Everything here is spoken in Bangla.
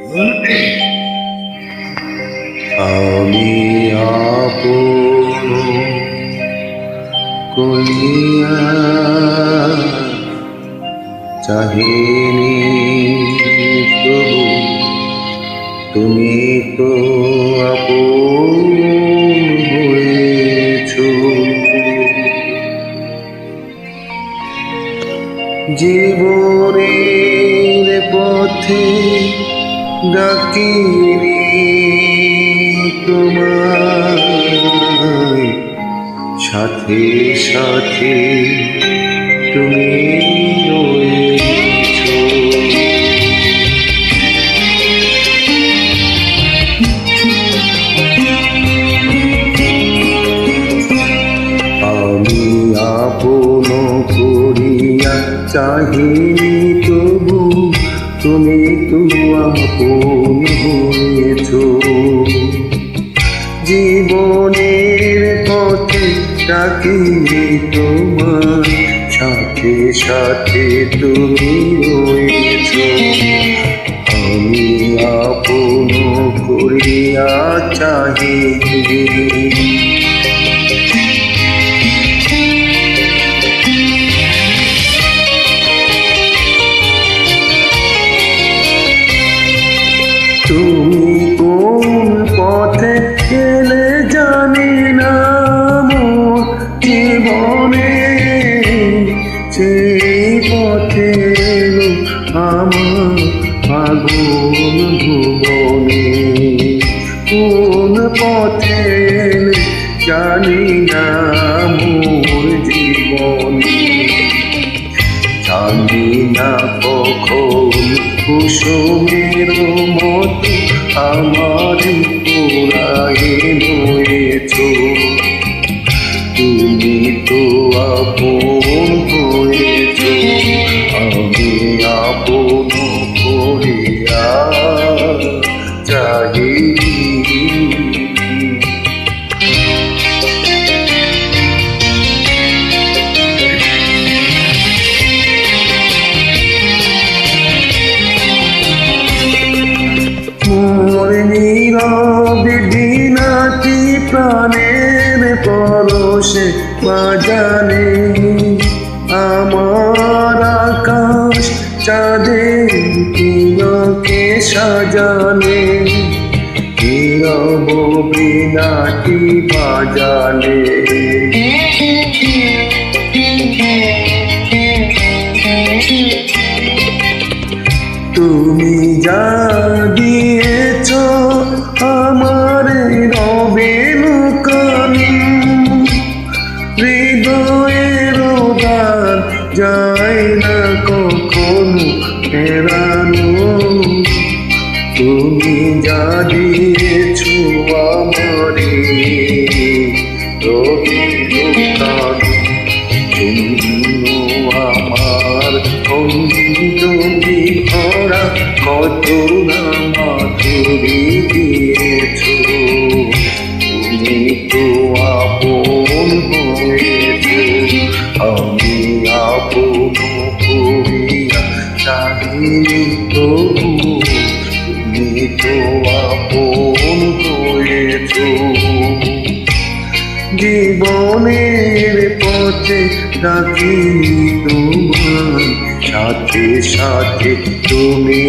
আমি আপন করিয়া চাহিনি তবু তুমি তো আপন হয়েছ। জীবনের পথে ডাকিনি তোমায়, সাথে সাথে তুমি রয়েছ। আমি আপন করিয়া চাহিনি তবু তুমি তো আপন হয়েছ। জীবনের পথে ডাকিনি তোমায়, সাথে সাথে তুমি রয়েছ। আমি আপন করিয়া চাহিনি। তুমি কোন পথে গেলে জানি না, মোর জীবনে সেই পথে আমার আগুন ভুবনে। কোন পথে জানি না মোর জীবনে, জানি না কখন কুসুমের মতো আমার পোড়ায় রয়েছ। তুমি তো আপন হয়েছ। আমি আপন করিয়া চাহিনি। মোর নীরব দিনাতি প্রাণের পরশে বাজানে, আমার আকাশ চাঁদের তিলকে সাজানে। নীরব বিনাটি বাজালে তুমি যা দিয়েছ আমার রবে লুকান, হৃদয়ের দান যায় না কখনো ফেরানো। তুমি যা দিয়েছ আমারে রবে লুকান, শূন্য আমার অন্তরে ভরা কত না মাধুরী দিয়েছ। তুমি তো আপন হয়েছ। আমি আপন করিয়া চাহিনি তবু তুমি তো আপন হয়েছ। জীবনের পথে ডাকিনি তোমায়, সাথে সাথে তুমি